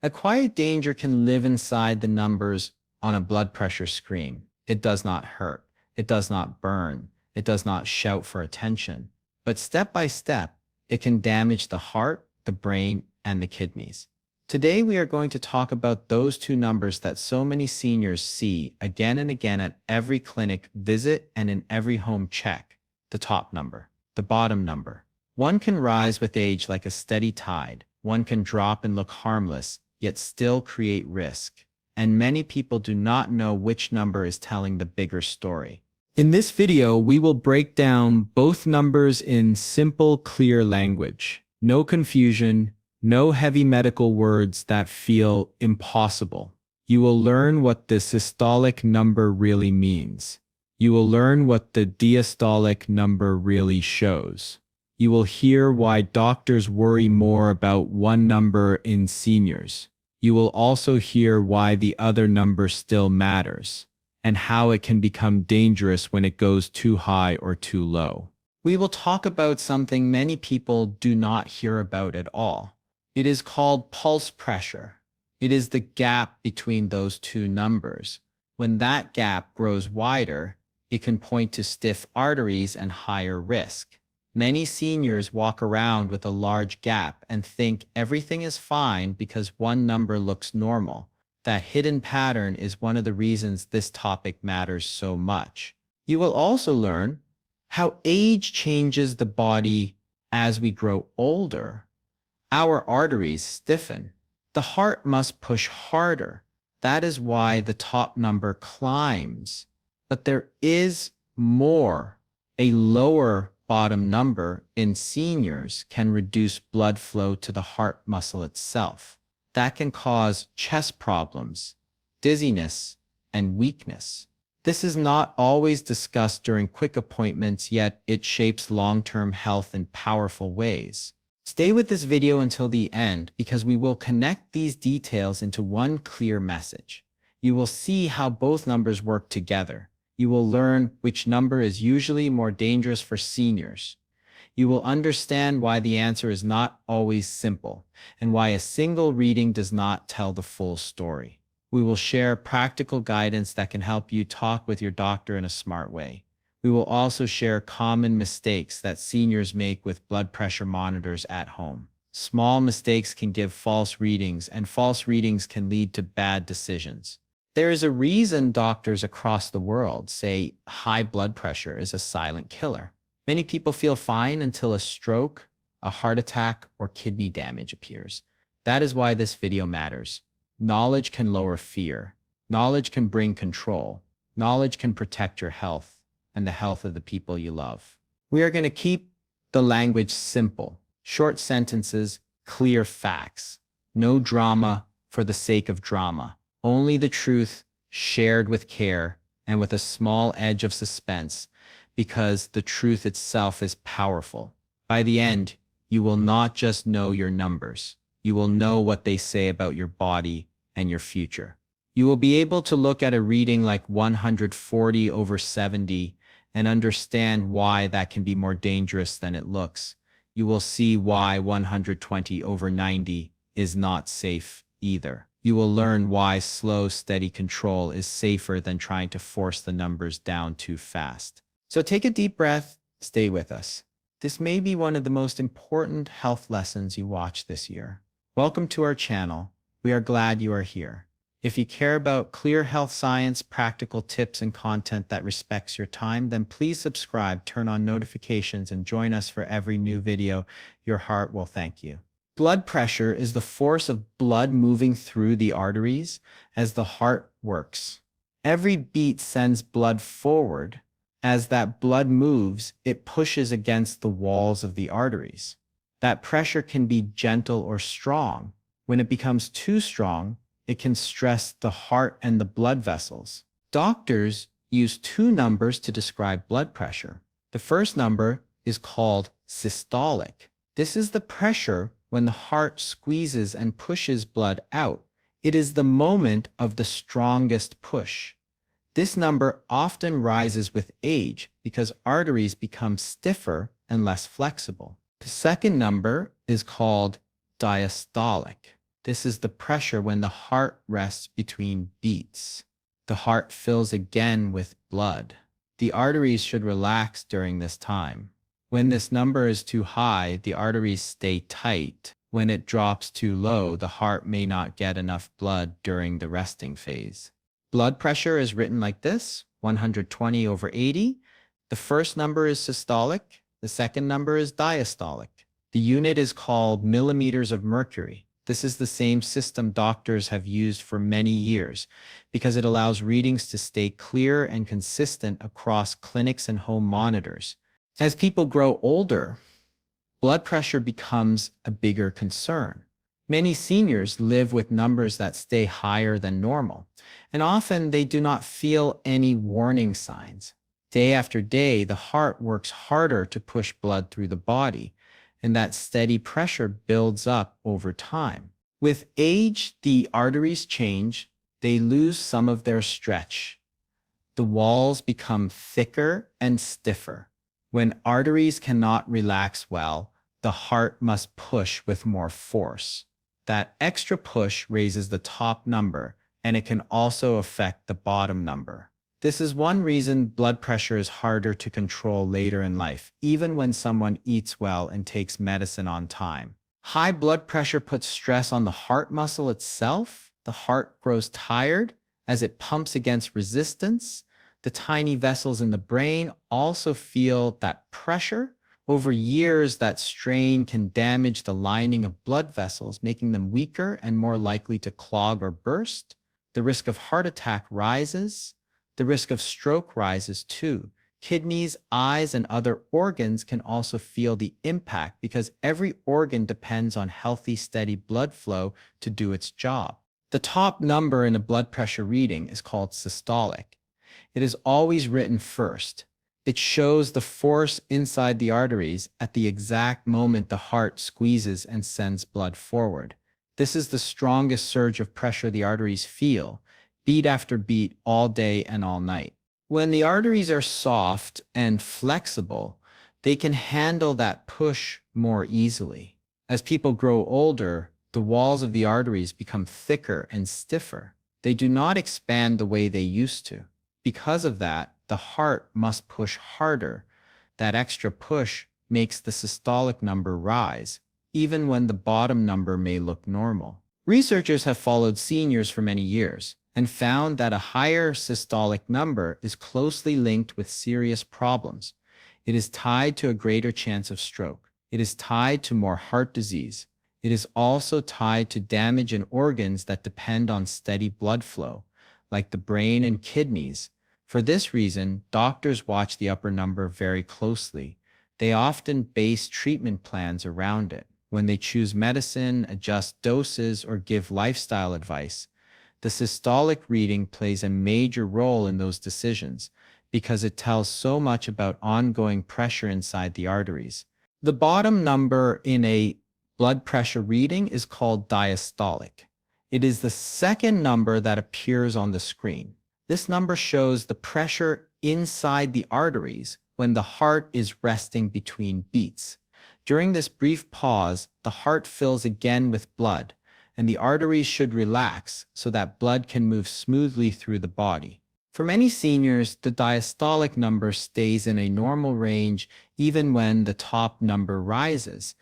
A quiet danger can live inside the numbers on a blood pressure screen. It does not hurt. It does not burn. It does not shout for attention. But step by step, it can damage the heart, the brain, and the kidneys. Today, we are going to talk about those two numbers that so many seniors see again and again at every clinic visit and in every home check. The top number, the bottom number. One can rise with age like a steady tide. One can drop and look harmless, yet still create risk. And many people do not know which number is telling the bigger story. In this video, we will break down both numbers in simple, clear language. No confusion, no heavy medical words that feel impossible. You will learn what the systolic number really means. You will learn what the diastolic number really shows. You will hear why doctors worry more about one number in seniors. You will also hear why the other number still matters, and how it can become dangerous when it goes too high or too low. We will talk about something many people do not hear about at all. It is called pulse pressure. It is the gap between those two numbers. When that gap grows wider, it can point to stiff arteries and higher risk. Many seniors walk around with a large gap and think everything is fine because one number looks normal. That hidden pattern is one of the reasons this topic matters so much. You will also learn how age changes the body as we grow older. Our arteries stiffen. The heart must push harder. That is why the top number climbs. But there is more. A lower bottom number in seniors can reduce blood flow to the heart muscle itself. That can cause chest problems, dizziness, and weakness. This is not always discussed during quick appointments, yet it shapes long-term health in powerful ways. Stay with this video until the end because we will connect these details into one clear message. You will see how both numbers work together. You will learn which number is usually more dangerous for seniors. You will understand why the answer is not always simple and why a single reading does not tell the full story. We will share practical guidance that can help you talk with your doctor in a smart way. We will also share common mistakes that seniors make with blood pressure monitors at home. Small mistakes can give false readings, and false readings can lead to bad decisions. There is a reason doctors across the world say high blood pressure is a silent killer. Many people feel fine until a stroke, a heart attack, or kidney damage appears. That is why this video matters. Knowledge can lower fear. Knowledge can bring control. Knowledge can protect your health and the health of the people you love. We are going to keep the language simple. Short sentences, clear facts. No drama for the sake of drama. Only the truth shared with care and with a small edge of suspense, because the truth itself is powerful. By the end, you will not just know your numbers. You will know what they say about your body and your future. You will be able to look at a reading like 140/70 and understand why that can be more dangerous than it looks. You will see why 120/90 is not safe either. You will learn why slow, steady control is safer than trying to force the numbers down too fast. So take a deep breath, stay with us. This may be one of the most important health lessons you watch this year. Welcome to our channel. We are glad you are here. If you care about clear health science, practical tips, and content that respects your time, then please subscribe, turn on notifications, and join us for every new video. Your heart will thank you. Blood pressure is the force of blood moving through the arteries as the heart works. Every beat sends blood forward. As that blood moves, it pushes against the walls of the arteries. That pressure can be gentle or strong. When it becomes too strong, it can stress the heart and the blood vessels. Doctors use two numbers to describe blood pressure. The first number is called systolic. This is the pressure when the heart squeezes and pushes blood out. It is the moment of the strongest push. This number often rises with age because arteries become stiffer and less flexible. The second number is called diastolic. This is the pressure when the heart rests between beats. The heart fills again with blood. The arteries should relax during this time. When this number is too high, the arteries stay tight. When it drops too low, the heart may not get enough blood during the resting phase. Blood pressure is written like this: 120/80. The first number is systolic. The second number is diastolic. The unit is called millimeters of mercury. This is the same system doctors have used for many years because it allows readings to stay clear and consistent across clinics and home monitors. As people grow older, blood pressure becomes a bigger concern. Many seniors live with numbers that stay higher than normal, and often they do not feel any warning signs. Day after day, the heart works harder to push blood through the body, and that steady pressure builds up over time. With age, the arteries change, they lose some of their stretch. The walls become thicker and stiffer. When arteries cannot relax well, the heart must push with more force. That extra push raises the top number, and it can also affect the bottom number. This is one reason blood pressure is harder to control later in life, even when someone eats well and takes medicine on time. High blood pressure puts stress on the heart muscle itself. The heart grows tired as it pumps against resistance. The tiny vessels in the brain also feel that pressure. Over years, that strain can damage the lining of blood vessels, making them weaker and more likely to clog or burst. The risk of heart attack rises. The risk of stroke rises too. Kidneys, eyes, and other organs can also feel the impact because every organ depends on healthy, steady blood flow to do its job. The top number in a blood pressure reading is called systolic. It is always written first. It shows the force inside the arteries at the exact moment the heart squeezes and sends blood forward. This is the strongest surge of pressure the arteries feel, beat after beat, all day and all night. When the arteries are soft and flexible, they can handle that push more easily. As people grow older, the walls of the arteries become thicker and stiffer. They do not expand the way they used to. Because of that, the heart must push harder. That extra push makes the systolic number rise, even when the bottom number may look normal. Researchers have followed seniors for many years and found that a higher systolic number is closely linked with serious problems. It is tied to a greater chance of stroke. It is tied to more heart disease. It is also tied to damage in organs that depend on steady blood flow, like the brain and kidneys. For this reason, doctors watch the upper number very closely. They often base treatment plans around it. When they choose medicine, adjust doses, or give lifestyle advice, the systolic reading plays a major role in those decisions because it tells so much about ongoing pressure inside the arteries. The bottom number in a blood pressure reading is called diastolic. It is the second number that appears on the screen. This number shows the pressure inside the arteries when the heart is resting between beats. During this brief pause, the heart fills again with blood, and the arteries should relax so that blood can move smoothly through the body. For many seniors, the diastolic number stays in a normal range even when the top number rises.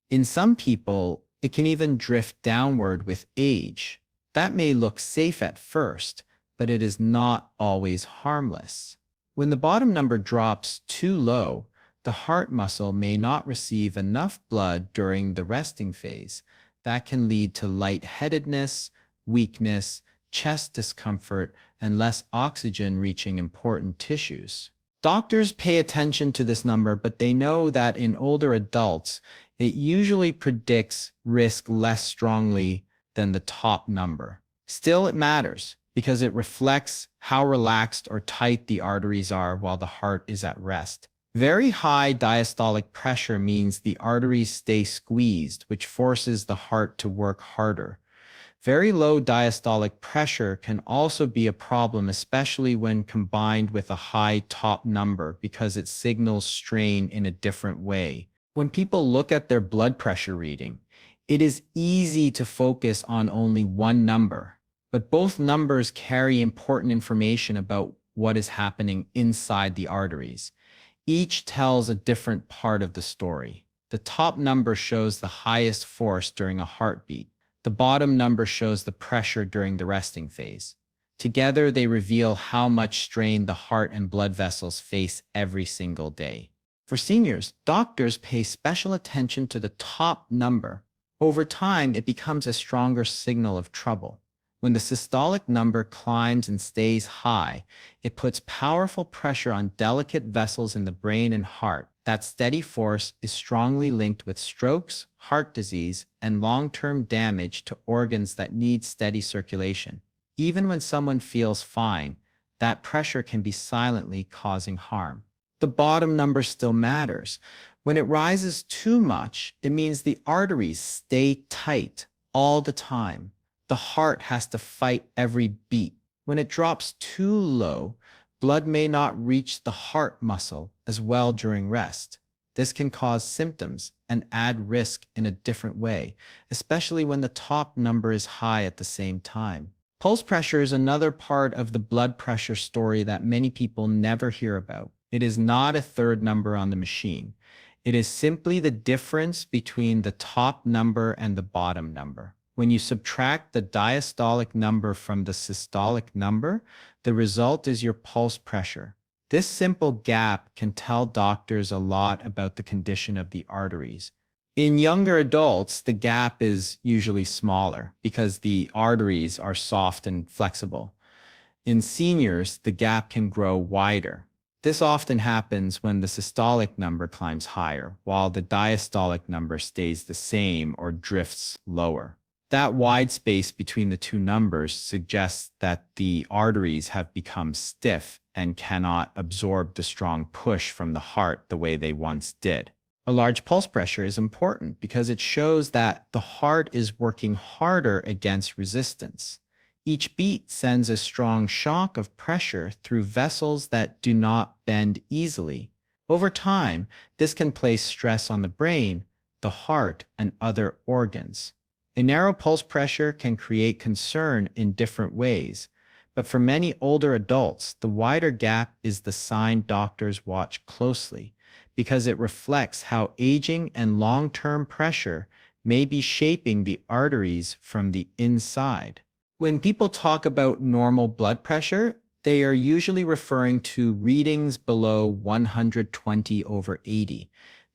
In some people, it can even drift downward with age. That may look safe at first, but it is not always harmless. When the bottom number drops too low, the heart muscle may not receive enough blood during the resting phase. That can lead to lightheadedness, weakness, chest discomfort, and less oxygen reaching important tissues. Doctors pay attention to this number, but they know that in older adults, it usually predicts risk less strongly than the top number. Still, it matters because it reflects how relaxed or tight the arteries are while the heart is at rest. Very high diastolic pressure means the arteries stay squeezed, which forces the heart to work harder. Very low diastolic pressure can also be a problem, especially when combined with a high top number, because it signals strain in a different way. When people look at their blood pressure reading, It is easy to focus on only one number, but both numbers carry important information about what is happening inside the arteries. Each tells a different part of the story. The top number shows the highest force during a heartbeat. The bottom number shows the pressure during the resting phase. Together, they reveal how much strain the heart and blood vessels face every single day. For seniors, doctors pay special attention to the top number. Over time, it becomes a stronger signal of trouble. When the systolic number climbs and stays high, it puts powerful pressure on delicate vessels in the brain and heart. That steady force is strongly linked with strokes, heart disease, and long-term damage to organs that need steady circulation. Even when someone feels fine, that pressure can be silently causing harm. The bottom number still matters. When it rises too much, it means the arteries stay tight all the time. The heart has to fight every beat. When it drops too low, blood may not reach the heart muscle as well during rest. This can cause symptoms and add risk in a different way, especially when the top number is high at the same time. Pulse pressure is another part of the blood pressure story that many people never hear about. It is not a third number on the machine. It is simply the difference between the top number and the bottom number. When you subtract the diastolic number from the systolic number, the result is your pulse pressure. This simple gap can tell doctors a lot about the condition of the arteries. In younger adults, the gap is usually smaller because the arteries are soft and flexible. In seniors, the gap can grow wider. This often happens when the systolic number climbs higher, while the diastolic number stays the same or drifts lower. That wide space between the two numbers suggests that the arteries have become stiff and cannot absorb the strong push from the heart the way they once did. A large pulse pressure is important because it shows that the heart is working harder against resistance. Each beat sends a strong shock of pressure through vessels that do not bend easily. Over time, this can place stress on the brain, the heart, and other organs. A narrow pulse pressure can create concern in different ways, but for many older adults, the wider gap is the sign doctors watch closely because it reflects how aging and long-term pressure may be shaping the arteries from the inside. When people talk about normal blood pressure, they are usually referring to readings below 120/80.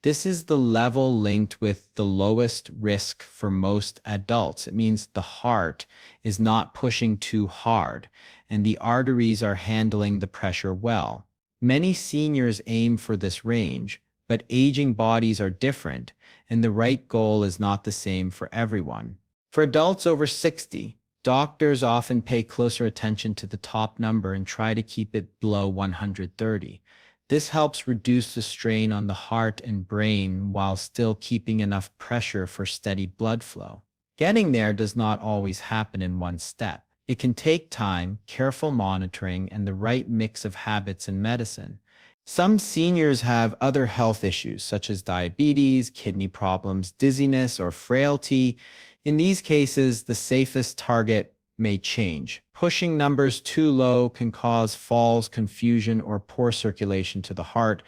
This is the level linked with the lowest risk for most adults. It means the heart is not pushing too hard and the arteries are handling the pressure well. Many seniors aim for this range, but aging bodies are different and the right goal is not the same for everyone. For adults over 60, doctors often pay closer attention to the top number and try to keep it below 130. This helps reduce the strain on the heart and brain while still keeping enough pressure for steady blood flow. Getting there does not always happen in one step. It can take time, careful monitoring, and the right mix of habits and medicine. Some seniors have other health issues such as diabetes, kidney problems, dizziness, or frailty. In these cases, the safest target may change. Pushing numbers too low can cause falls, confusion, or poor circulation to the heart.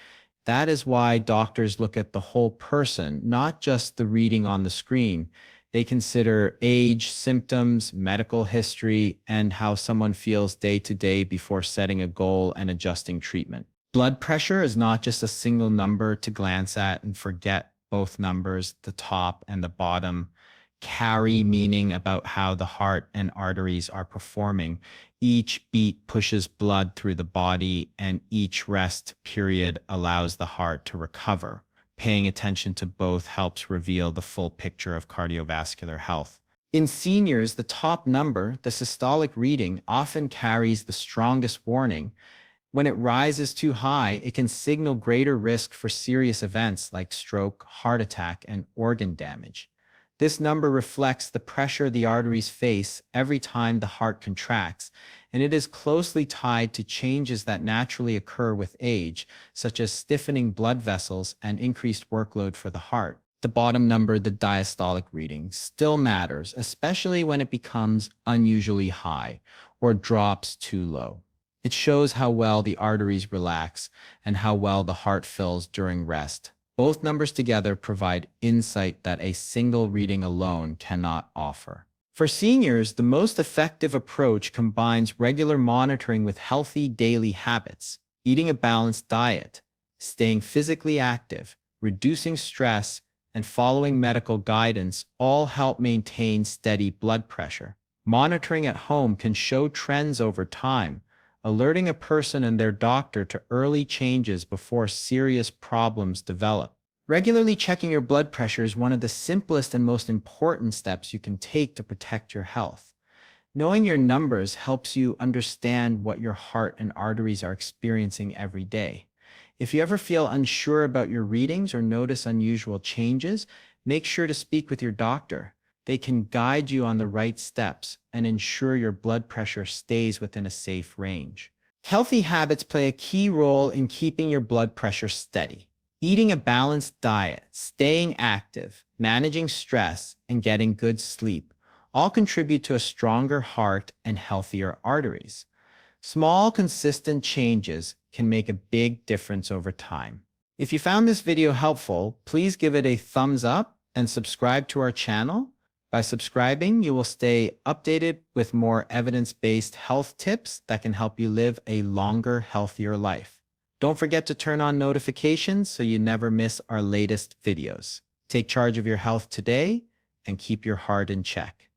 That is why doctors look at the whole person, not just the reading on the screen. They consider age, symptoms, medical history, and how someone feels day to day before setting a goal and adjusting treatment. Blood pressure is not just a single number to glance at and forget. Both numbers, the top and the bottom, carry meaning about how the heart and arteries are performing. Each beat pushes blood through the body, and each rest period allows the heart to recover. Paying attention to both helps reveal the full picture of cardiovascular health. In seniors, the top number, the systolic reading, often carries the strongest warning. When it rises too high, it can signal greater risk for serious events like stroke, heart attack, and organ damage. This number reflects the pressure the arteries face every time the heart contracts, and it is closely tied to changes that naturally occur with age, such as stiffening blood vessels and increased workload for the heart. The bottom number, the diastolic reading, still matters, especially when it becomes unusually high or drops too low. It shows how well the arteries relax and how well the heart fills during rest. Both numbers together provide insight that a single reading alone cannot offer. For seniors, the most effective approach combines regular monitoring with healthy daily habits, eating a balanced diet, staying physically active, reducing stress, and following medical guidance all help maintain steady blood pressure. Monitoring at home can show trends over time, alerting a person and their doctor to early changes before serious problems develop. Regularly checking your blood pressure is one of the simplest and most important steps you can take to protect your health. Knowing your numbers helps you understand what your heart and arteries are experiencing every day. If you ever feel unsure about your readings or notice unusual changes, make sure to speak with your doctor. They can guide you on the right steps and ensure your blood pressure stays within a safe range. Healthy habits play a key role in keeping your blood pressure steady. Eating a balanced diet, staying active, managing stress, and getting good sleep all contribute to a stronger heart and healthier arteries. Small, consistent changes can make a big difference over time. If you found this video helpful, please give it a thumbs up and subscribe to our channel. By subscribing, you will stay updated with more evidence-based health tips that can help you live a longer, healthier life. Don't forget to turn on notifications so you never miss our latest videos. Take charge of your health today and keep your heart in check.